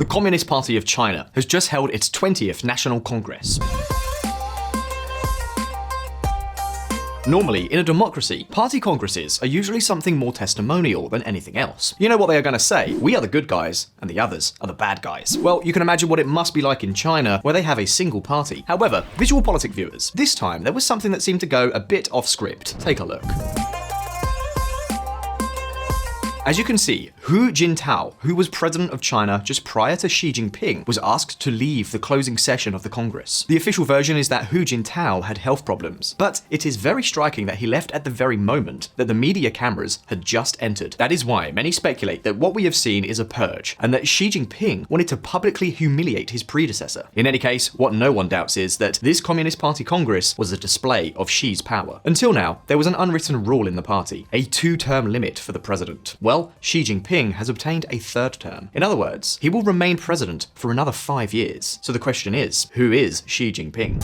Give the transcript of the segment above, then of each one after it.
The Communist Party of China has just held its 20th National Congress. Normally, in a democracy, party congresses are usually something more testimonial than anything else. You know what they are going to say? We are the good guys, and the others are the bad guys. Well, you can imagine what it must be like in China, where they have a single party. However, VisualPolitik viewers, this time there was something that seemed to go a bit off script. Take a look. As you can see, Hu Jintao, who was president of China just prior to Xi Jinping, was asked to leave the closing session of the Congress. The official version is that Hu Jintao had health problems, but it is very striking that he left at the very moment that the media cameras had just entered. That is why many speculate that what we have seen is a purge, and that Xi Jinping wanted to publicly humiliate his predecessor. In any case, what no one doubts is that this Communist Party Congress was a display of Xi's power. Until now, there was an unwritten rule in the party, a 2-term limit for the president. Well, Xi Jinping has obtained a 3rd term. In other words, he will remain president for another 5 years. So the question is, who is Xi Jinping?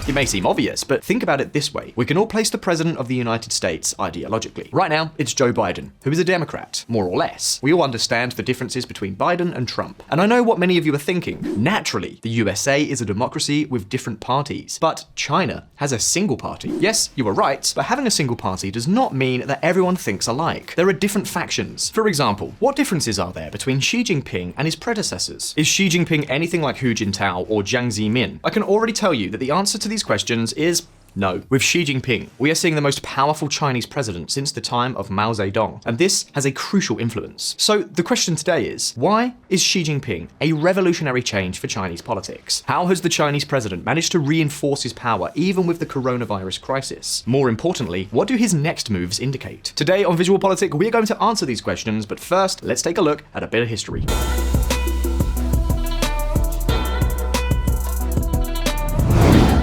It may seem obvious, but think about it this way. We can all place the President of the United States ideologically. Right now, it's Joe Biden, who is a Democrat, more or less. We all understand the differences between Biden and Trump. And I know what many of you are thinking. Naturally, the USA is a democracy with different parties, but China has a single party. Yes, you are right, but having a single party does not mean that everyone thinks alike. There are different factions. For example, what differences are there between Xi Jinping and his predecessors? Is Xi Jinping anything like Hu Jintao or Jiang Zemin? I can already tell you that the answer to these questions is no. With Xi Jinping, we are seeing the most powerful Chinese president since the time of Mao Zedong, and this has a crucial influence. So the question today is, why is Xi Jinping a revolutionary change for Chinese politics? How has the Chinese president managed to reinforce his power even with the coronavirus crisis? More importantly, what do his next moves indicate? Today on VisualPolitik, we are going to answer these questions, but first, let's take a look at a bit of history.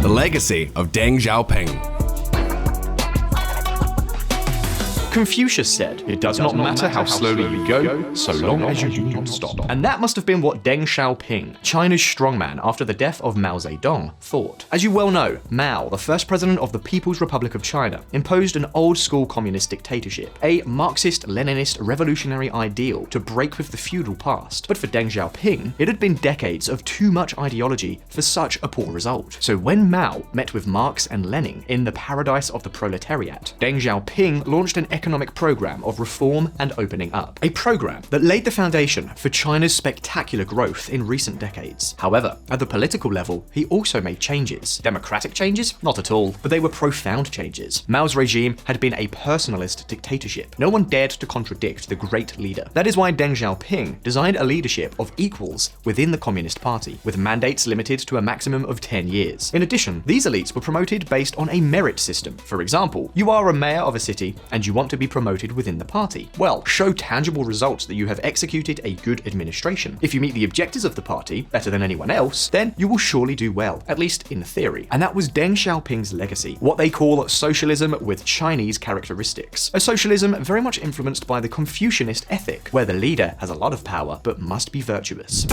The legacy of Deng Xiaoping. Confucius said, "It does not matter how slowly you go, so long as you do not stop." And that must have been what Deng Xiaoping, China's strongman after the death of Mao Zedong, thought. As you well know, Mao, the first president of the People's Republic of China, imposed an old-school communist dictatorship, a Marxist-Leninist revolutionary ideal to break with the feudal past. But for Deng Xiaoping, it had been decades of too much ideology for such a poor result. So when Mao met with Marx and Lenin in the paradise of the proletariat, Deng Xiaoping launched an economic program of reform and opening up. A program that laid the foundation for China's spectacular growth in recent decades. However, at the political level, he also made changes. Democratic changes? Not at all, but they were profound changes. Mao's regime had been a personalist dictatorship. No one dared to contradict the great leader. That is why Deng Xiaoping designed a leadership of equals within the Communist Party, with mandates limited to a maximum of 10 years. In addition, these elites were promoted based on a merit system. For example, you are a mayor of a city and you want to be promoted within the party. Well, show tangible results that you have executed a good administration. If you meet the objectives of the party better than anyone else, then you will surely do well, at least in theory. And that was Deng Xiaoping's legacy, what they call socialism with Chinese characteristics. A socialism very much influenced by the Confucianist ethic, where the leader has a lot of power but must be virtuous.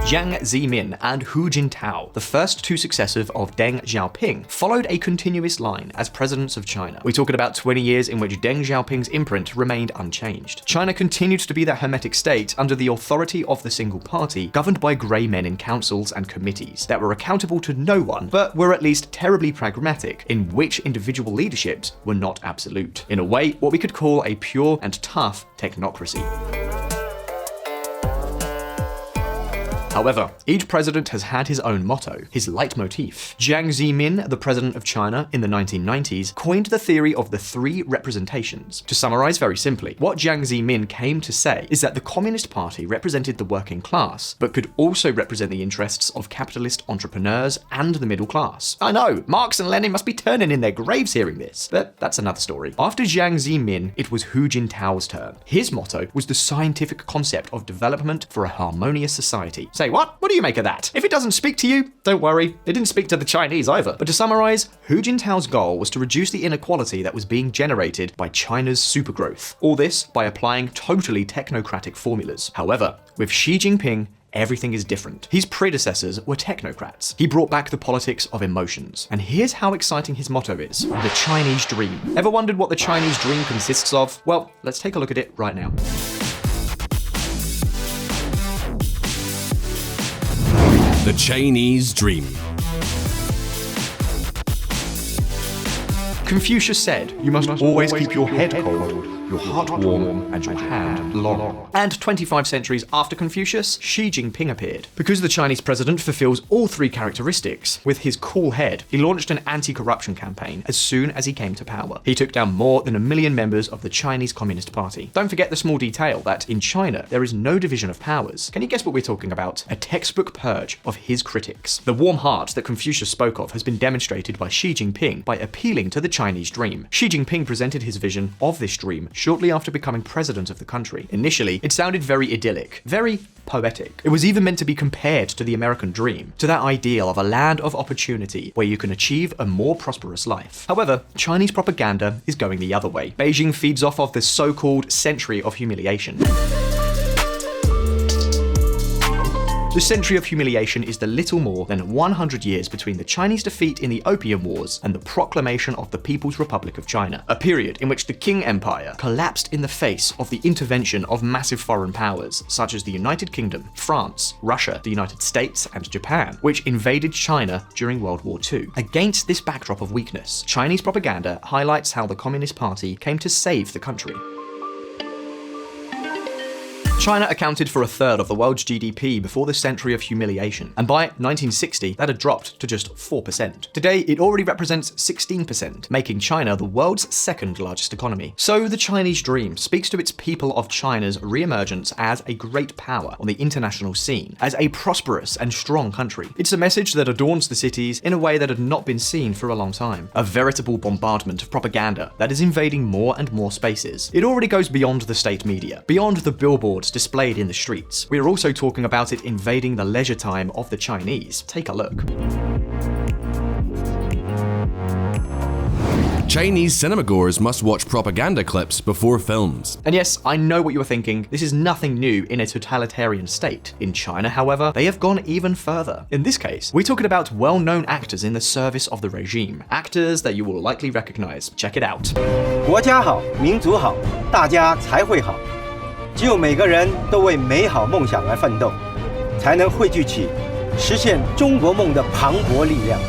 Jiang Zemin and Hu Jintao, the first two successors of Deng Xiaoping, followed a continuous line as presidents of China. We're talking about 20 years in which Deng Xiaoping's imprint remained unchanged. China continued to be that hermetic state under the authority of the single party, governed by grey men in councils and committees that were accountable to no one, but were at least terribly pragmatic, in which individual leaderships were not absolute. In a way, what we could call a pure and tough technocracy. However, each president has had his own motto, his leitmotif. Jiang Zemin, the president of China in the 1990s, coined the theory of the 3 representations. To summarize very simply, what Jiang Zemin came to say is that the Communist Party represented the working class, but could also represent the interests of capitalist entrepreneurs and the middle class. I know, Marx and Lenin must be turning in their graves hearing this, but that's another story. After Jiang Zemin, it was Hu Jintao's turn. His motto was the scientific concept of development for a harmonious society. Say what? What do you make of that? If it doesn't speak to you, don't worry. It didn't speak to the Chinese either. But to summarize, Hu Jintao's goal was to reduce the inequality that was being generated by China's supergrowth. All this by applying totally technocratic formulas. However, with Xi Jinping everything is different. His predecessors were technocrats. He brought back the politics of emotions. And here's how exciting his motto is: the Chinese dream. Ever wondered what the Chinese dream consists of? Well, let's take a look at it right now. The Chinese dream. Confucius said, "You must always keep your head cold, your heart warm, and your hand long." And 25 centuries after Confucius, Xi Jinping appeared. Because the Chinese president fulfills all three characteristics, with his cool head, he launched an anti-corruption campaign as soon as he came to power. He took down more than 1 million members of the Chinese Communist Party. Don't forget the small detail that in China, there is no division of powers. Can you guess what we're talking about? A textbook purge of his critics. The warm heart that Confucius spoke of has been demonstrated by Xi Jinping by appealing to the Chinese dream. Xi Jinping presented his vision of this dream shortly after becoming president of the country. Initially, it sounded very idyllic, very poetic. It was even meant to be compared to the American dream, to that ideal of a land of opportunity where you can achieve a more prosperous life. However, Chinese propaganda is going the other way. Beijing feeds off of the so-called century of humiliation. The century of humiliation is the little more than 100 years between the Chinese defeat in the Opium Wars and the proclamation of the People's Republic of China, a period in which the Qing Empire collapsed in the face of the intervention of massive foreign powers such as the United Kingdom, France, Russia, the United States, and Japan, which invaded China during World War II. Against this backdrop of weakness, Chinese propaganda highlights how the Communist Party came to save the country. China accounted for 1/3 of the world's GDP before the century of humiliation, and by 1960, that had dropped to just 4%. Today, it already represents 16%, making China the world's second largest economy. So the Chinese dream speaks to its people of China's re-emergence as a great power on the international scene, as a prosperous and strong country. It's a message that adorns the cities in a way that had not been seen for a long time. A veritable bombardment of propaganda that is invading more and more spaces. It already goes beyond the state media, beyond the billboards displayed in the streets. We are also talking about it invading the leisure time of the Chinese. Take a look. Chinese cinemagoers must watch propaganda clips before films. And yes, I know what you are thinking. This is nothing new in a totalitarian state. In China, however, they have gone even further. In this case, we're talking about well-known actors in the service of the regime. Actors that you will likely recognize. Check it out. 国家好，民族好，大家才会好。只有每个人都为美好梦想而奋斗，才能汇聚起实现中国梦的磅礴力量。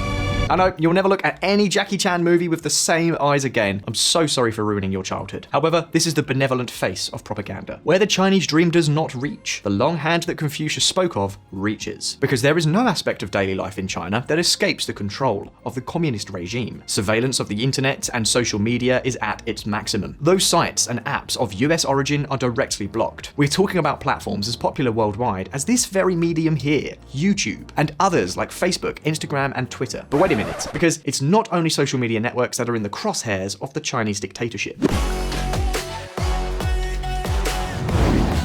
I know, you'll never look at any Jackie Chan movie with the same eyes again. I'm so sorry for ruining your childhood. However, this is the benevolent face of propaganda. Where the Chinese dream does not reach, the long hand that Confucius spoke of reaches. Because there is no aspect of daily life in China that escapes the control of the communist regime. Surveillance of the internet and social media is at its maximum. Those sites and apps of US origin are directly blocked. We're talking about platforms as popular worldwide as this very medium here, YouTube, and others like Facebook, Instagram, and Twitter. But wait a minute, because it's not only social media networks that are in the crosshairs of the Chinese dictatorship.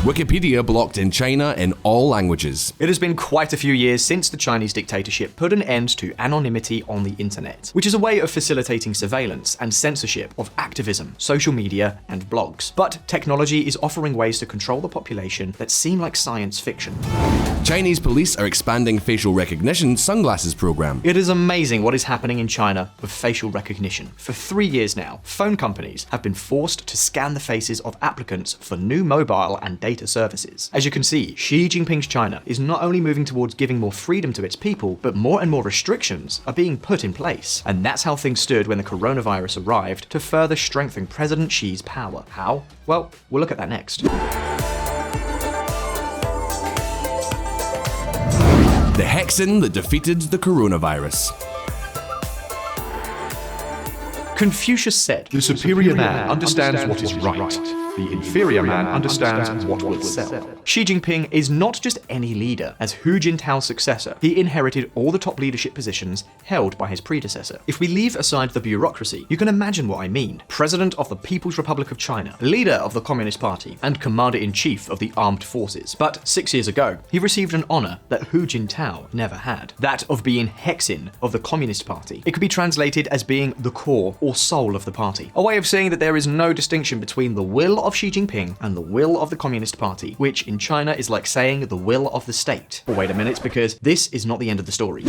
Wikipedia blocked in China in all languages. It has been quite a few years since the Chinese dictatorship put an end to anonymity on the internet, which is a way of facilitating surveillance and censorship of activism, social media, and blogs. But technology is offering ways to control the population that seem like science fiction. Chinese police are expanding facial recognition sunglasses program. It is amazing what is happening in China with facial recognition. For 3 years now, phone companies have been forced to scan the faces of applicants for new mobile and data services. As you can see, Xi Jinping's China is not only moving towards giving more freedom to its people, but more and more restrictions are being put in place. And that's how things stood when the coronavirus arrived to further strengthen President Xi's power. How? Well, we'll look at that next. The hexen that defeated the coronavirus. Confucius said, "The superior man understands what is right. The inferior man understands what will sell." Xi Jinping is not just any leader. As Hu Jintao's successor, he inherited all the top leadership positions held by his predecessor. If we leave aside the bureaucracy, you can imagine what I mean. President of the People's Republic of China, leader of the Communist Party, and commander-in-chief of the armed forces. But 6 years ago, he received an honor that Hu Jintao never had. That of being hexen of the Communist Party. It could be translated as being the core or soul of the party. A way of saying that there is no distinction between the will of Xi Jinping and the will of the Communist Party, which in China is like saying the will of the state. But wait a minute, because this is not the end of the story.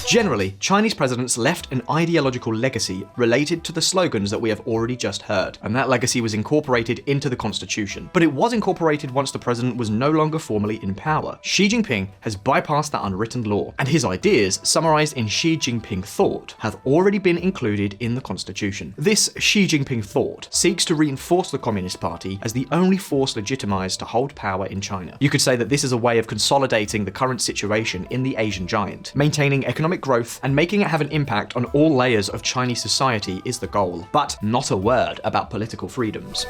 Generally, Chinese presidents left an ideological legacy related to the slogans that we have already just heard, and that legacy was incorporated into the constitution. But it was incorporated once the president was no longer formally in power. Xi Jinping has bypassed that unwritten law, and his ideas, summarized in Xi Jinping thought, have already been included in the constitution. This Xi Jinping thought seeks to reinforce the Communist Party as the only force legitimized to hold power in China. You could say that this is a way of consolidating the current situation in the Asian giant. Maintaining economic growth and making it have an impact on all layers of Chinese society is the goal, but not a word about political freedoms.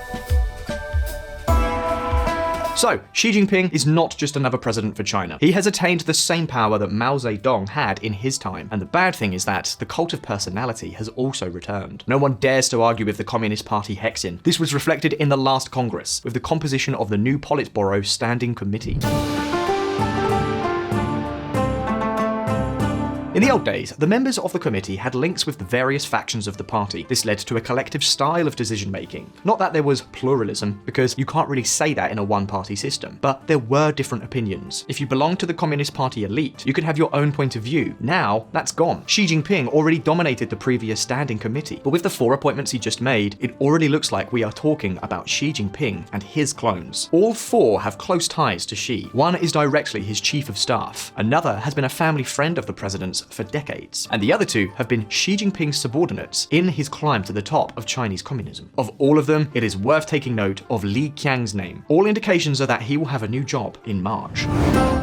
So, Xi Jinping is not just another president for China. He has attained the same power that Mao Zedong had in his time. And the bad thing is that the cult of personality has also returned. No one dares to argue with the Communist Party hexen. This was reflected in the last Congress, with the composition of the new Politburo Standing Committee. In the old days, the members of the committee had links with the various factions of the party. This led to a collective style of decision-making. Not that there was pluralism, because you can't really say that in a one-party system, but there were different opinions. If you belonged to the Communist Party elite, you could have your own point of view. Now, that's gone. Xi Jinping already dominated the previous standing committee, but with the 4 appointments he just made, it already looks like we are talking about Xi Jinping and his clones. All 4 have close ties to Xi. One is directly his chief of staff. Another has been a family friend of the president's for decades, and the other 2 have been Xi Jinping's subordinates in his climb to the top of Chinese communism. Of all of them, it is worth taking note of Li Qiang's name. All indications are that he will have a new job in March.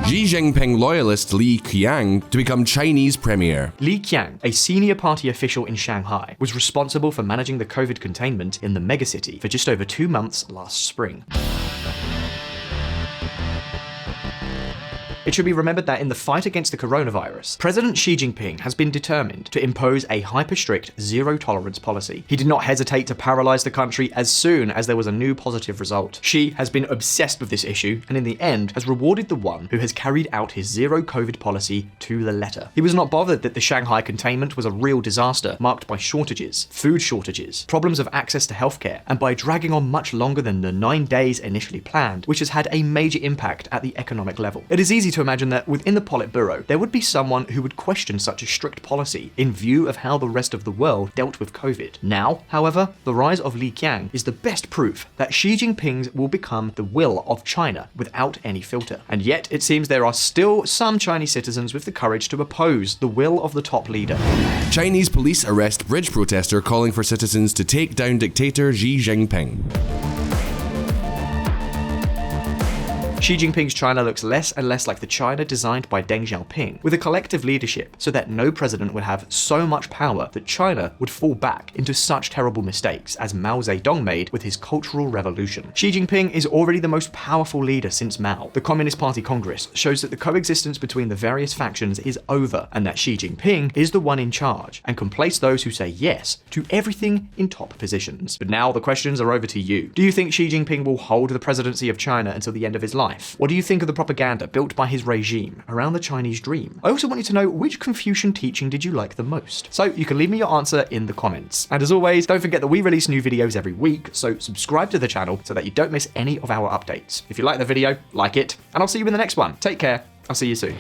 Xi Jinping loyalist Li Qiang to become Chinese premier. Li Qiang, a senior party official in Shanghai, was responsible for managing the COVID containment in the megacity for just over 2 months last spring. It should be remembered that in the fight against the coronavirus, President Xi Jinping has been determined to impose a hyper-strict zero-tolerance policy. He did not hesitate to paralyze the country as soon as there was a new positive result. Xi has been obsessed with this issue, and in the end has rewarded the one who has carried out his zero-COVID policy to the letter. He was not bothered that the Shanghai containment was a real disaster, marked by shortages, food shortages, problems of access to healthcare, and by dragging on much longer than the 9 days initially planned, which has had a major impact at the economic level. It is easy to imagine that within the Politburo, there would be someone who would question such a strict policy in view of how the rest of the world dealt with COVID. Now, however, the rise of Li Qiang is the best proof that Xi Jinping will become the will of China without any filter. And yet, it seems there are still some Chinese citizens with the courage to oppose the will of the top leader. Chinese police arrest bridge protester calling for citizens to take down dictator Xi Jinping. Xi Jinping's China looks less and less like the China designed by Deng Xiaoping, with a collective leadership so that no president would have so much power that China would fall back into such terrible mistakes as Mao Zedong made with his Cultural Revolution. Xi Jinping is already the most powerful leader since Mao. The Communist Party Congress shows that the coexistence between the various factions is over, and that Xi Jinping is the one in charge and can place those who say yes to everything in top positions. But now the questions are over to you. Do you think Xi Jinping will hold the presidency of China until the end of his life? What do you think of the propaganda built by his regime around the Chinese dream? I also want you to know, which Confucian teaching did you like the most? So you can leave me your answer in the comments. And as always, don't forget that we release new videos every week, so subscribe to the channel so that you don't miss any of our updates. If you like the video, like it, and I'll see you in the next one. Take care. I'll see you soon.